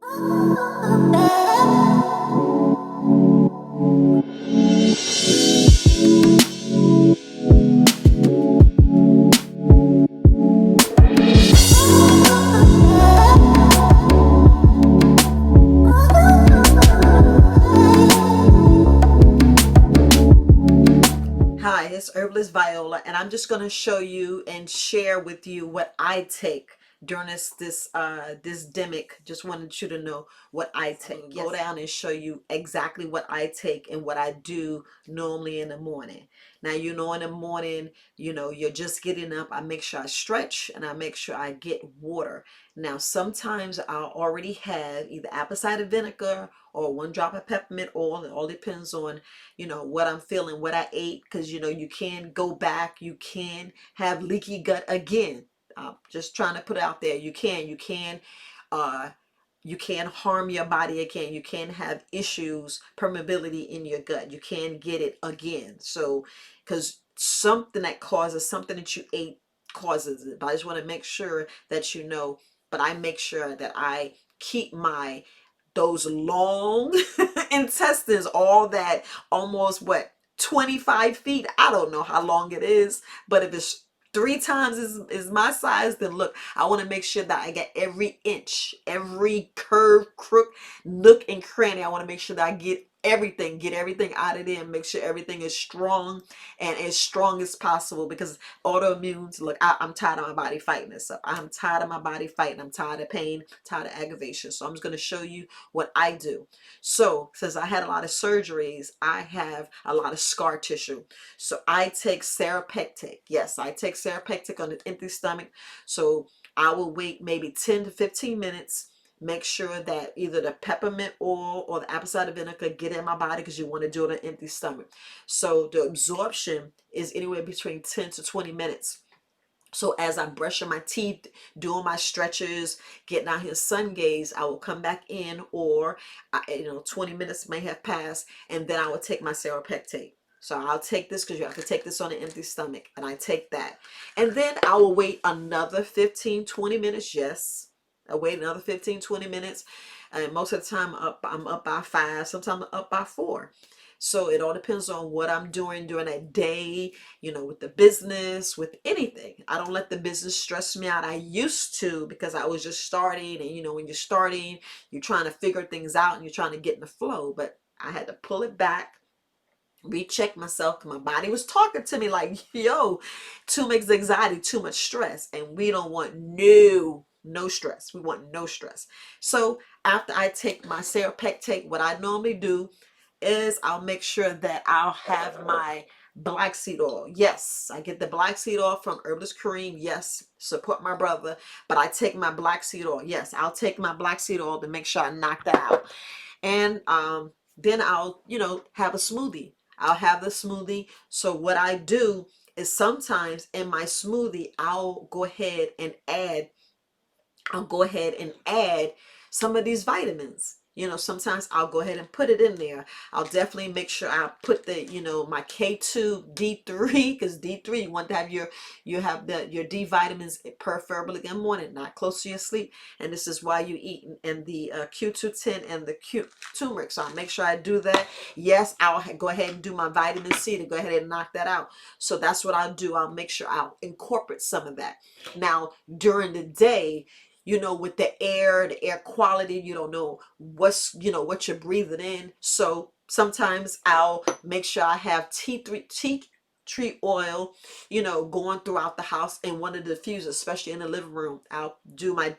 Hi, it's Herbalist Viola, and I'm just going to show you and share with you what I take during this demic. Just wanted you to know what I take. Go down and show you exactly what I take and what I do normally in the morning. Now, in the morning, you're just getting up. I make sure I stretch and I make sure I get water. Now, sometimes I'll already have either apple cider vinegar or 1 drop of peppermint oil. It all depends on what I'm feeling, what I ate, because you can go back, you can have leaky gut again. Just trying to put it out there. Uh you can harm your body again. You can have issues, permeability in your gut. You can get it again. So because something that causes something that you ate causes it. But I just want to make sure that but I make sure that I keep my those long intestines, all that, almost what, 25 feet. I don't know how long it is, but if it's 3 times is my size, then look, I want to make sure that I get every inch, every curve, crook, nook and cranny. I want to make sure that I get everything out of there and make sure everything is strong and as strong as possible, because autoimmunes, look, I'm tired of my body fighting this up. I'm tired of my body fighting. I'm tired of pain, tired of aggravation. So I'm just going to show you what I do. So since I had a lot of surgeries, I have a lot of scar tissue. So I take Serrapepetase. Yes, I take Serrapepetase on an empty stomach. So I will wait maybe 10 to 15 minutes. Make sure that either the peppermint oil or the apple cider vinegar get in my body, because you want to do it on an empty stomach. So the absorption is anywhere between 10 to 20 minutes. So as I'm brushing my teeth, doing my stretches, getting out here sun gaze, I will come back in, or 20 minutes may have passed, and then I will take my Serrapepetase. So I'll take this, because you have to take this on an empty stomach, and I take that. And then I will wait another 15, 20 minutes. Yes, I wait another 15, 20 minutes. And most of the time I'm up by 5, sometimes I'm up by 4. So it all depends on what I'm doing during that day, with the business, with anything. I don't let the business stress me out. I used to, because I was just starting, and when you're starting, you're trying to figure things out and you're trying to get in the flow. But I had to pull it back, recheck myself, because my body was talking to me like, yo, too much anxiety, too much stress, and we don't want no stress. We want no stress. So after I take my Serrapepetase, what I normally do is I'll make sure that I'll have my black seed oil. Yes, I get the black seed oil from Herbalist Cream. Yes, support my brother. But I take my black seed oil. Yes, I'll take my black seed oil to make sure I knock that out. And then I'll, have a smoothie. I'll have the smoothie. So what I do is sometimes in my smoothie, I'll go ahead and add some of these vitamins. Sometimes I'll go ahead and put it in there. I'll definitely make sure I put my K2 D3, because D3, you want to have your D vitamins preferably in the morning, not close to your sleep. And this is why you eat, and the Q210 and the turmeric. So I'll make sure I do that. Yes, I'll go ahead and do my vitamin C to go ahead and knock that out. So that's what I'll do. I'll make sure I'll incorporate some of that. Now, during the day, with the air quality, you don't know what you're breathing in. So sometimes I'll make sure I have tea tree oil, going throughout the house in one of the diffusers, especially in the living room. I'll do my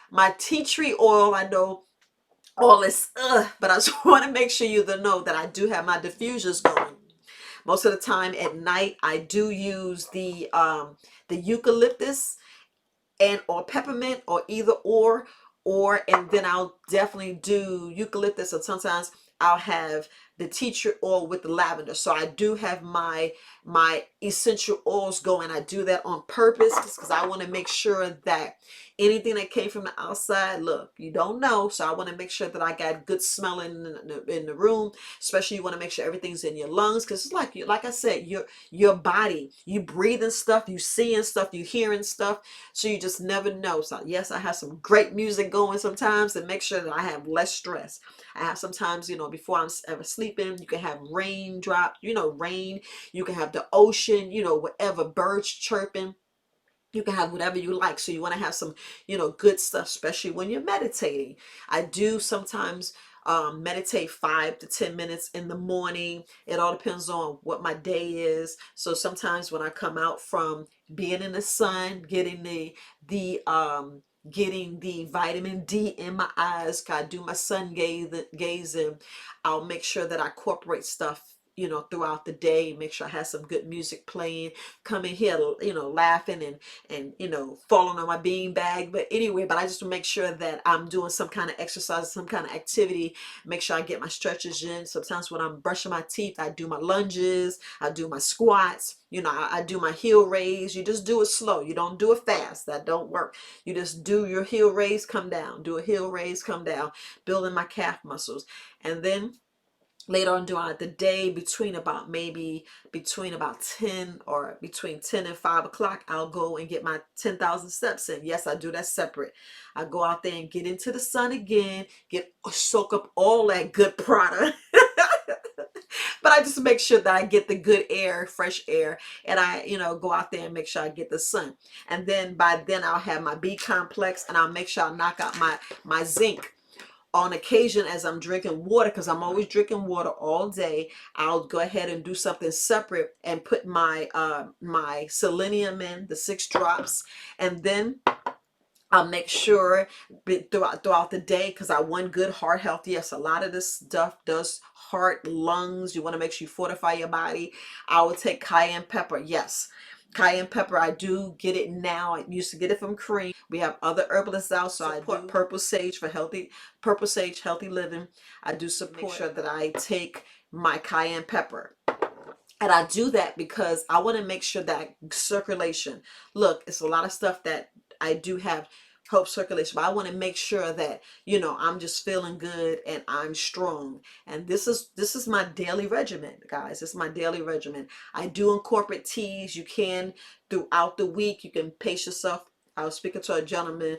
my tea tree oil. I know all this, but I just want to make sure you know that I do have my diffusers going. Most of the time at night, I do use the eucalyptus and or peppermint, or either or and then I'll definitely do eucalyptus, and sometimes I'll have the tea tree oil with the lavender. So I do have my essential oils going. I do that on purpose because I want to make sure that anything that came from the outside, look, you don't know, so I want to make sure that I got good smelling in the room. Especially you want to make sure everything's in your lungs, because it's like I said, your body, you breathing stuff, you seeing stuff, you hearing stuff, so you just never know. So yes, I have some great music going sometimes to make sure that I have less stress. I have sometimes, before I'm ever sleeping, you can have raindrop, rain. You can have the ocean, whatever, birds chirping. You can have whatever you like. So you want to have some, good stuff, especially when you're meditating. I do sometimes meditate 5 to 10 minutes in the morning. It all depends on what my day is. So sometimes when I come out from being in the sun, getting the vitamin D in my eyes, I do my sun gazing. I'll make sure that I incorporate stuff, throughout the day. Make sure I have some good music playing. Come in here, laughing and falling on my bean bag. But anyway, but I just make sure that I'm doing some kind of exercise, some kind of activity. Make sure I get my stretches in. Sometimes when I'm brushing my teeth, I do my lunges, I do my squats. I do my heel raise. You just do it slow. You don't do it fast. That don't work. You just do your heel raise, come down. Do a heel raise, come down. Building my calf muscles. And then later on during the day, between about 10 or between 10 and 5 o'clock, I'll go and get my 10,000 steps in. Yes, I do that separate. I go out there and get into the sun again, soak up all that good product. But I just make sure that I get the good air, fresh air, and I, go out there and make sure I get the sun. And then by then I'll have my B complex, and I'll make sure I knock out my zinc. On occasion, as I'm drinking water, because I'm always drinking water all day, I'll go ahead and do something separate and put my selenium in, the 6 drops. And then I'll make sure throughout the day, because I want good heart health. Yes, a lot of this stuff does heart, lungs. You want to make sure you fortify your body. I will take cayenne pepper. Yes, cayenne pepper. I do get it now. I used to get it from Cream. We have other herbalists out, so I do purple sage for healthy living. I do support. Make sure that I take my cayenne pepper. And I do that because I want to make sure that circulation, look, it's a lot of stuff that I do have help circulation, but I want to make sure that, I'm just feeling good and I'm strong. And this is my daily regimen, guys. This is my daily regimen. I do incorporate teas. You can, throughout the week, you can pace yourself. I was speaking to a gentleman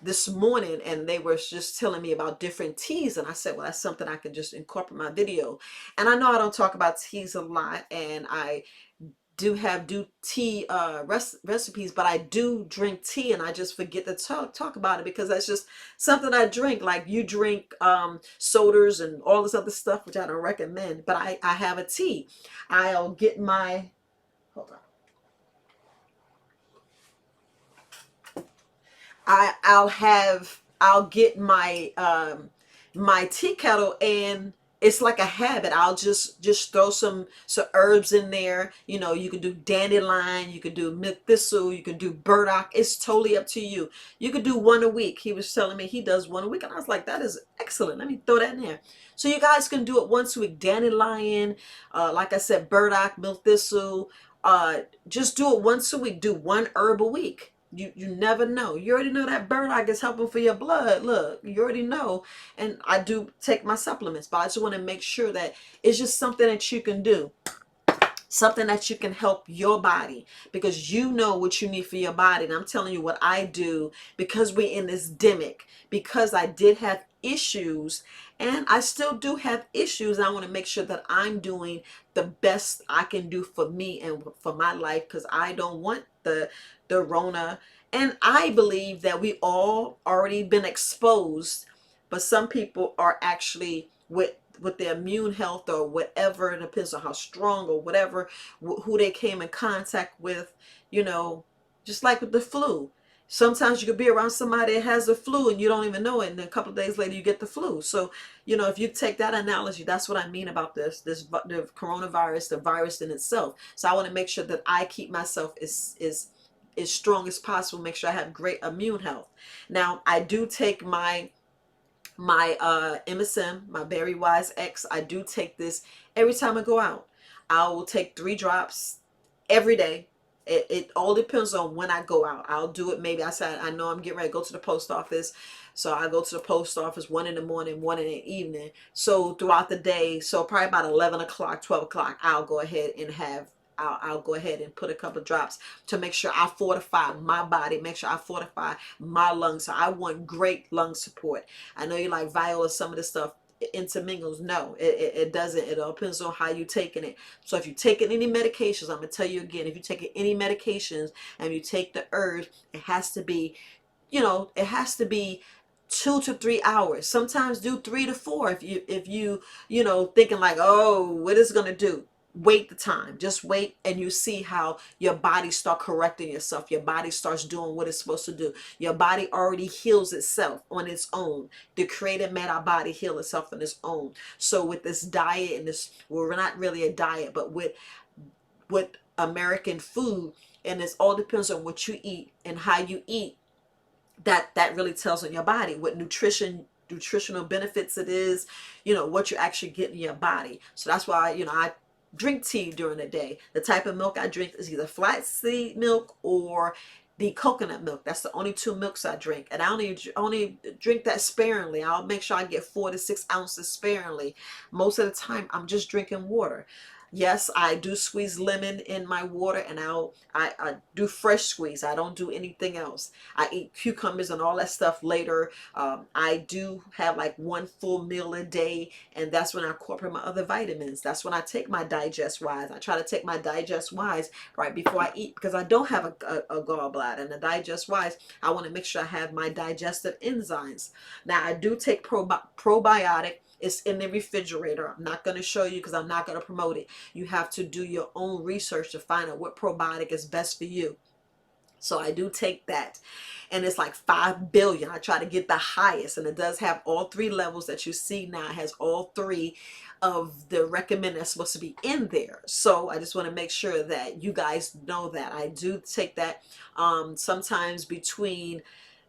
this morning, and they were just telling me about different teas, and I said, well, that's something I can just incorporate in my video. And I know I don't talk about teas a lot, and I do tea recipes, but I do drink tea, and I just forget to talk about it because that's just something I drink. Like you drink sodas and all this other stuff, which I don't recommend, but I have a tea. I'll get my, hold on. I'll get my tea kettle, and it's like a habit. I'll just throw some herbs in there. You can do dandelion, you can do milk thistle, you can do burdock. It's totally up to you. You could do one a week. He was telling me he does one a week, and I was like, that is excellent. Let me throw that in there. So you guys can do it once a week. Dandelion, like I said, burdock, milk thistle. Just do it once a week. Do one herb a week. You never know. You already know that burdock is helping for your blood. Look, you already know. And I do take my supplements, but I just want to make sure that it's just something that you can do. Something that you can help your body, because you know what you need for your body. And I'm telling you what I do, because we're in this demic, because I did have issues and I still do have issues. I want to make sure that I'm doing the best I can do for me and for my life, because I don't want the Rona. And I believe that we all already been exposed, but some people are actually with their immune health or whatever. It depends on how strong or whatever, who they came in contact with, just like with the flu. Sometimes you could be around somebody that has the flu and you don't even know it, and then a couple of days later you get the flu. So, if you take that analogy, that's what I mean about the coronavirus, the virus in itself. So I want to make sure that I keep myself as strong as possible, make sure I have great immune health. Now, I do take my MSM, my Berry Wise X. I do take this every time I go out. I will take 3 drops every day. It all depends on when I go out. I'll do it. Maybe I said, I know I'm getting ready to go to the post office. So I go to the post office, one in the morning, one in the evening. So throughout the day, so probably about 11 o'clock, 12 o'clock, I'll go ahead and have, I'll go ahead and put a couple of drops to make sure I fortify my body, make sure I fortify my lungs. So I want great lung support. I know you like Viola, some of the stuff intermingles. No, it doesn't. It all depends on how you taking it. So if you're taking any medications, I'm gonna tell you again, if you're taking any medications and you take the herbs, it has to be, you know, it has to be 2 to 3 hours. Sometimes do 3 to 4 if you know, thinking like, oh, what is it gonna do? Wait the time. Just wait, and you see how your body start correcting yourself. Your body starts doing what it's supposed to do. Your body already heals itself on its own. The creator made our body heal itself on its own. So with this diet and this, well, we're not really a diet, but with American food, and it all depends on what you eat and how you eat, that really tells on your body what nutritional benefits it is, you know, what you actually get in your body. So that's why, you know, I drink tea during the day. The type of milk I drink is either flaxseed milk or the coconut milk. That's the only two milks I drink, and I only drink that sparingly. I'll make sure I get 4 to 6 ounces sparingly. Most of the time I'm just drinking water. Yes, I do squeeze lemon in my water, and I do fresh squeeze. I don't do anything else. I eat cucumbers and all that stuff later. I do have like one full meal a day, and that's when I incorporate my other vitamins. That's when I take my Digest Wise. I try to take my Digest Wise right before I eat, because I don't have a gallbladder. And the Digest Wise, I want to make sure I have my digestive enzymes. Now, I do take probiotic. It's in the refrigerator. I'm not going to show you because I'm not going to promote it. You have to do your own research to find out what probiotic is best for you. So I do take that, and it's like 5 billion. I try to get the highest, and it does have all 3 levels that you see now. It has all 3 of the recommended that's supposed to be in there. So I just want to make sure that you guys know that I do take that sometimes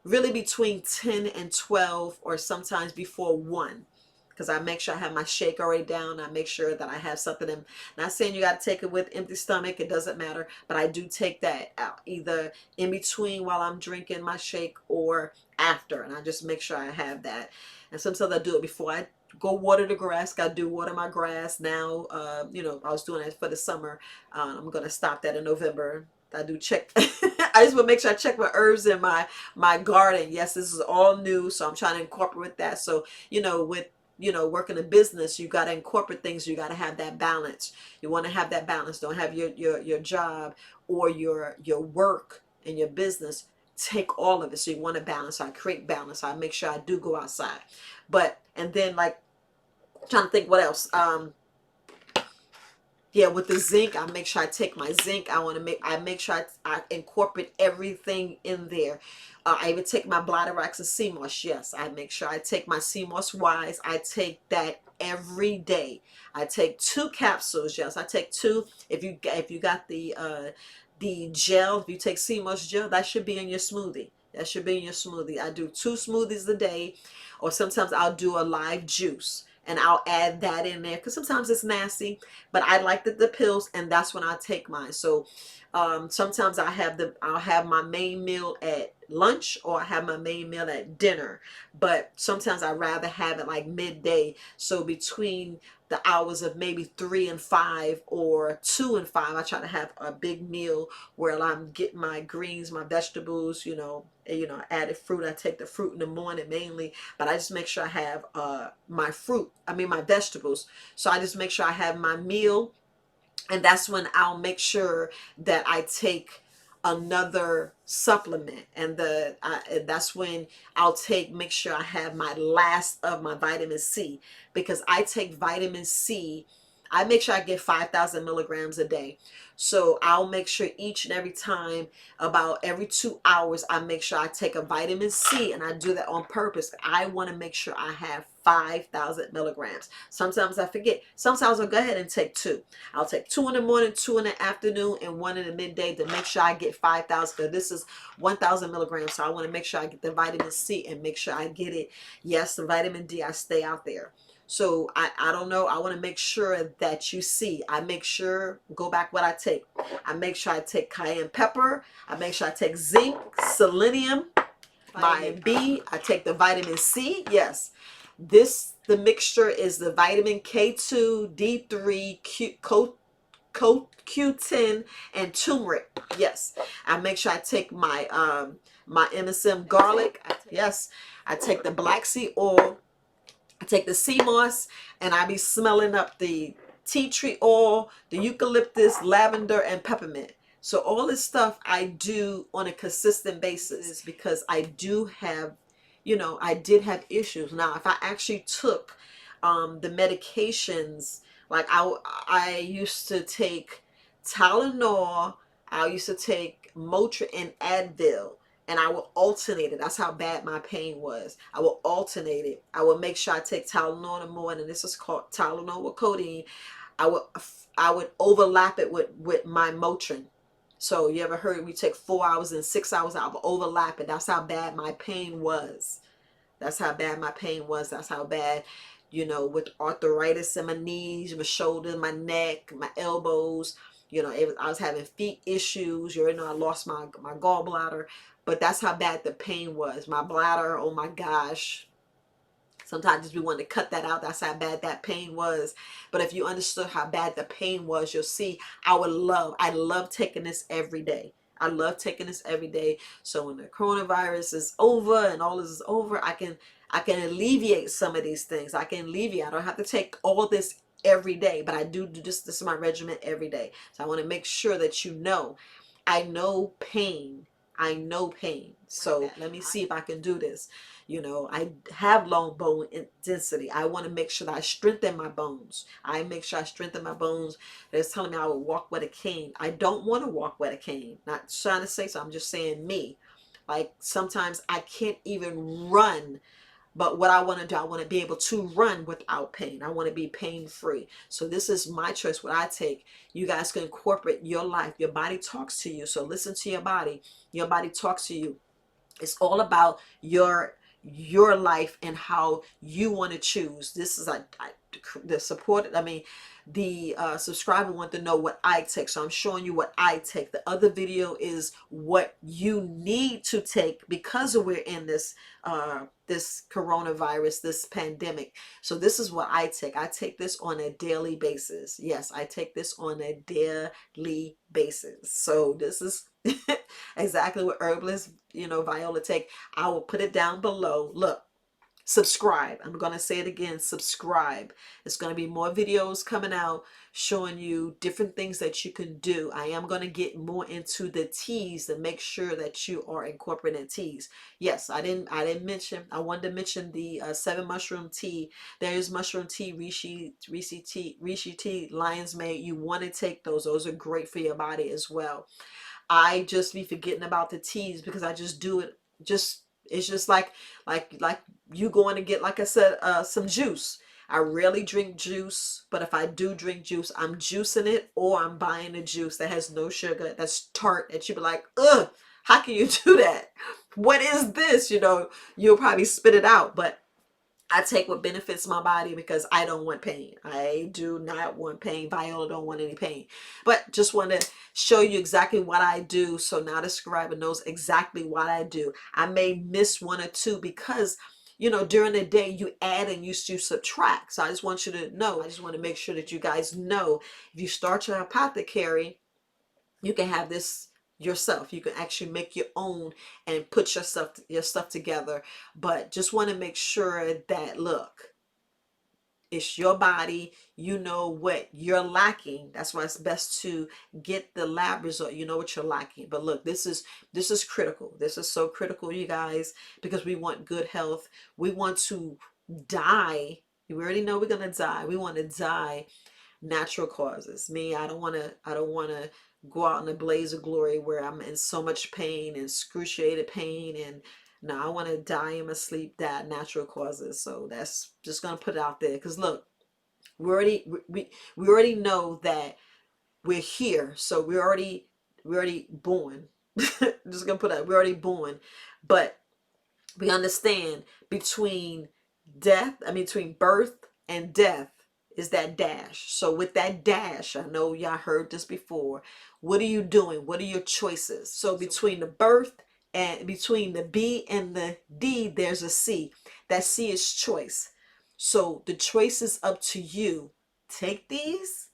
really between 10 and 12, or sometimes before 1, because I make sure I have my shake already down. I make sure that I have something in. Not saying you got to take it with empty stomach. It doesn't matter. But I do take that out either in between while I'm drinking my shake or after. And I just make sure I have that. And sometimes I do it before I go water the grass. I do water my grass now. You know, I was doing it for the summer. I'm going to stop that in November. I do check. I just want to make sure I check my herbs in my garden. Yes, this is all new. So I'm trying to incorporate that. So, you know, with working a business, you got to incorporate things. You got to have that balance. You want to have that balance. Don't have your job or your work and your business take all of it. So you want to balance. I create balance. I make sure I do go outside. But, and then like, trying to think what else. Yeah, with the zinc, I make sure I take my zinc. I make sure I incorporate everything in there. I even take my Bladerax and sea moss. Yes, I make sure I take my sea moss Wise. I take that every day. I take 2 capsules. Yes, I take 2. If you got the gel, if you take sea moss gel, that should be in your smoothie. That should be in your smoothie. I do 2 smoothies a day, or sometimes I'll do a live juice, and I'll add that in there because sometimes it's nasty, but I like the pills, and that's when I take mine. So sometimes I'll have my main meal at lunch, or I have my main meal at dinner, but sometimes I rather have it like midday. So between the hours of maybe 3 and 5 or 2 and 5, I try to have a big meal where I'm getting my greens, my vegetables, added fruit. I take the fruit in the morning mainly, but I just make sure I have my vegetables. So I just make sure I have my meal, and that's when I'll make sure that I take another supplement, and that's when I'll make sure I have my last of my vitamin C, because I take vitamin C. I make sure I get 5,000 milligrams a day. So I'll make sure each and every time, about every 2 hours, I make sure I take a vitamin C, and I do that on purpose. I want to make sure I have 5,000 milligrams. Sometimes I forget. Sometimes I'll go ahead and take 2. I'll take 2 in the morning, 2 in the afternoon, and 1 in the midday to make sure I get 5,000. Because this is 1,000 milligrams. So I want to make sure I get the vitamin C and make sure I get it. Yes, the vitamin D, I stay out there. So I don't know. I want to make sure that you see. I make sure, go back what I take. I make sure I take cayenne pepper. I make sure I take zinc, selenium, vitamin B. I take the vitamin C. Yes. The mixture is the vitamin K2, D3, Q10, and turmeric. Yes. I make sure I take my MSM garlic. Yes. I take the black seed oil. I take the sea moss, and I be smelling up the tea tree oil, the eucalyptus, lavender, and peppermint. So all this stuff I do on a consistent basis because I do have, I did have issues. Now, if I actually took the medications, like I used to take Tylenol, I used to take Motrin and Advil, and I will alternate it. That's how bad my pain was. I will alternate it. I will make sure I take Tylenol in the morning. This is called Tylenol with codeine. I would overlap it with my Motrin. So you ever heard we take 4 hours and 6 hours? I would overlap it. That's how bad my pain was. That's how bad my pain was. That's how bad, with arthritis in my knees, my shoulders, my neck, my elbows. I was having feet issues. You already know I lost my gallbladder. But that's how bad the pain was. My bladder, oh my gosh. Sometimes just we want to cut that out. That's how bad that pain was. But if you understood how bad the pain was, you'll see I love taking this every day. I love taking this every day. So when the coronavirus is over and all this is over, I can alleviate some of these things. I can alleviate. I don't have to take all this every day, but I do this. This is my regimen every day. So I want to make sure that you know, I know pain. I know pain. So let me see if I can do this. I have long bone density. I want to make sure that I strengthen my bones. I make sure I strengthen my bones. They're telling me I would walk with a cane. I don't want to walk with a cane. Not trying to say so. I'm just saying me. Like sometimes I can't even run. But what I want to do, I want to be able to run without pain. I want to be pain free. So this is my choice, what I take. You guys can incorporate your life. Your body talks to you. So listen to your body. Your body talks to you. It's all about your life and how you want to choose. This is the support. I mean, the subscriber want to know what I take, so I'm showing you what I take. The other video is what you need to take because we're in this coronavirus, this pandemic. So this is what I take. I take this on a daily basis. Yes, I take this on a daily basis. So this is exactly what herbalist, Viola take. I will put it down below. Look, subscribe. I'm going to say it again, subscribe. There's going to be more videos coming out showing you different things that you can do. I am going to get more into the teas to make sure that you are incorporating teas. Yes, I wanted to mention the 7 mushroom tea. There is mushroom tea, reishi tea, lion's mane. You want to take those. Those are great for your body as well. I just be forgetting about the teas because I just do it. It's just like you going to get, like I said, some juice. I rarely drink juice, but if I do drink juice, I'm juicing it or I'm buying a juice that has no sugar, that's tart, that you be like, ugh, how can you do that? What is this? You'll probably spit it out, but I take what benefits my body because I don't want pain. I do not want pain. Viola don't want any pain. But just want to show you exactly what I do. So now the subscriber knows exactly what I do. I may miss one or two because, during the day you add and you subtract. So I just want you to know. I just want to make sure that you guys know if you start your apothecary, you can have this yourself. You can actually make your own and put your stuff together. But just want to make sure that, look, it's your body. You know what you're lacking. That's why it's best to get the lab result. You know what you're lacking. But look, this is critical. This is so critical, you guys, because we want good health. We want to die. We already know we're gonna die. We want to die natural causes. Me, I don't want to go out in a blaze of glory where I'm in so much pain and excruciating pain, and no, I want to die in my sleep, that natural causes. So that's just going to put it out there, because look, we already know that we're here, so we're already born. Just gonna put that, we're already born, but we understand between between birth and death is that dash. So with that dash, I know y'all heard this before. What are you doing? What are your choices? So between the birth and between the B and the D, there's a C. That C is choice. So the choice is up to you. Take these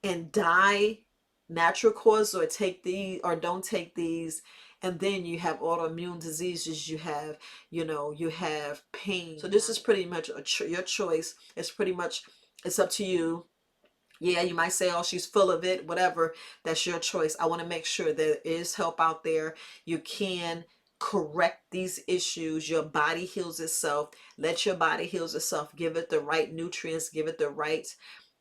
and die natural cause, or take these or don't take these. And then you have autoimmune diseases, you have, you have pain. So this is pretty much your choice. It's pretty much, it's up to you. Yeah, you might say, oh, she's full of it, whatever. That's your choice. I want to make sure there is help out there. You can correct these issues. Your body heals itself. Let your body heals itself. Give it the right nutrients. Give it the right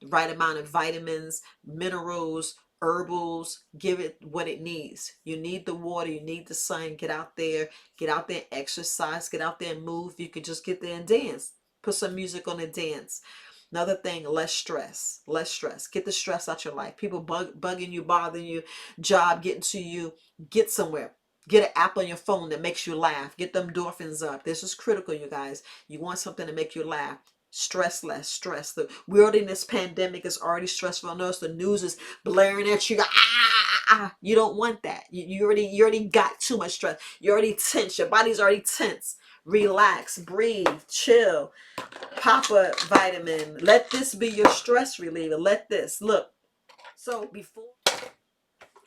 amount of vitamins, minerals, herbals. Give it what it needs. You need the water. You need the sun. Get out there. Get out there and exercise. Get out there and move. You could just get there and dance. Put some music on and dance. Another thing, less stress. Less stress. Get the stress out your life. People bugging you, bothering you, job getting to you. Get somewhere. Get an app on your phone that makes you laugh. Get them endorphins up. This is critical, you guys. You want something to make you laugh. Stress less. Stress. We're already in this pandemic. It's already stressful. I know the news is blaring at you. You don't want that. You already got too much stress. You're already tense. Your body's already tense. Relax. Breathe. Chill. Pop a vitamin. Let this be your stress reliever. Let this look. So before,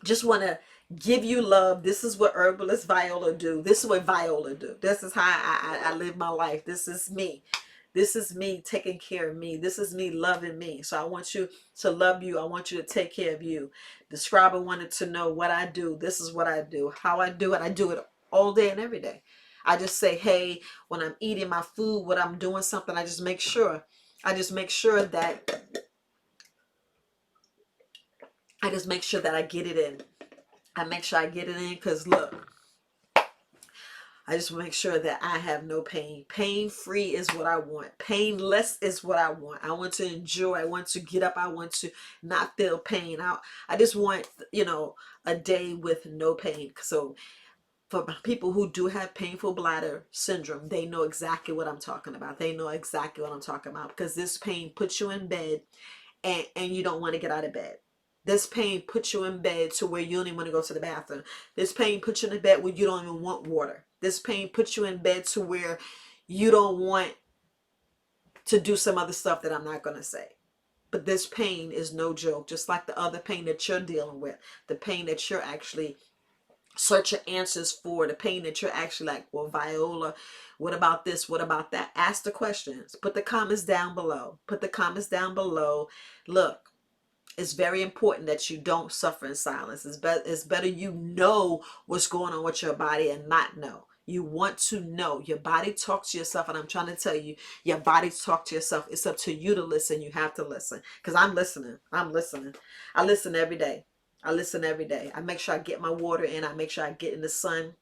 just want to give you love. This is what herbalist Viola do. This is what Viola do. This is how I live my life. This is me. This is me taking care of me. This is me loving me. So I want you to love you. I want you to take care of you. The scriber wanted to know what I do. This is what I do. How I do it. I do it all day and every day. I just say, hey, when I'm eating my food, when I'm doing something, I just make sure. I just make sure that I get it in. I make sure I get it in because look, I just make sure that I have no pain. Pain free is what I want. Painless is what I want. I want to enjoy. I want to get up. I want to not feel pain. I just want, a day with no pain. So for people who do have painful bladder syndrome, they know exactly what I'm talking about. They know exactly what I'm talking about because this pain puts you in bed and you don't want to get out of bed. This pain puts you in bed to where you don't even want to go to the bathroom. This pain puts you in bed where you don't even want water. This pain puts you in bed to where you don't want to do some other stuff that I'm not going to say. But this pain is no joke, just like the other pain that you're dealing with, the pain that you're actually searching answers for, the pain that you're actually like, well, Viola, what about this? What about that? Ask the questions. Put the comments down below. Put the comments down below. Look, it's very important that you don't suffer in silence. It's better you know what's going on with your body and not know. You want to know. Your body talks to yourself, and I'm trying to tell you, your body talks to yourself. It's up to you to listen. You have to listen. Because I'm listening. I'm listening. I listen every day. I listen every day. I make sure I get my water in. I make sure I get in the sun.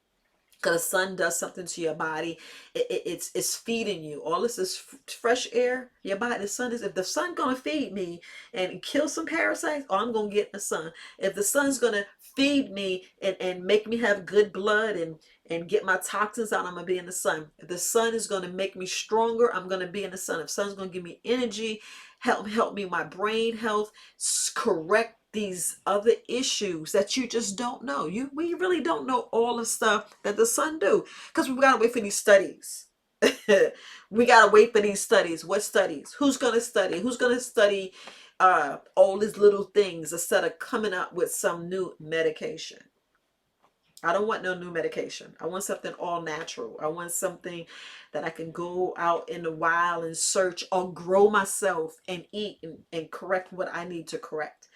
Because the sun does something to your body. It's feeding you. All this is fresh air. Your body, the sun is, if the sun gonna feed me and kill some parasites, oh, I'm gonna get in the sun. If the sun's gonna feed me and make me have good blood and get my toxins out, I'm gonna be in the sun. If the sun is gonna make me stronger, I'm gonna be in the sun. If the sun's gonna give me energy, help me my brain health, correct these other issues that you just don't know. We really don't know all the stuff that the sun do because we gotta wait for these studies. We gotta wait for these studies. What studies? Who's gonna study? Who's gonna study all these little things instead of coming up with some new medication? I don't want no new medication. I want something all natural. I want something that I can go out in the wild and search or grow myself and eat and correct what I need to correct.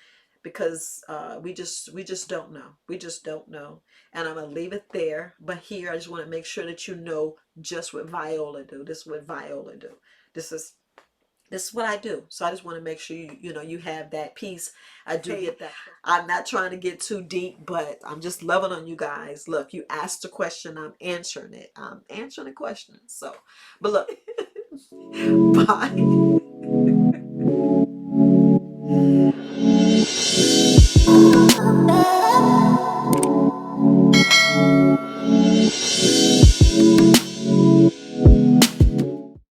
Because we just don't know. We just don't know. And I'm gonna leave it there. But here I just want to make sure that you know just what Viola do. This is what Viola do. This is what I do. So I just want to make sure you have that peace. I do get that. I'm not trying to get too deep, but I'm just loving on you guys. Look, you asked a question, I'm answering it. I'm answering the question. So, but look, bye.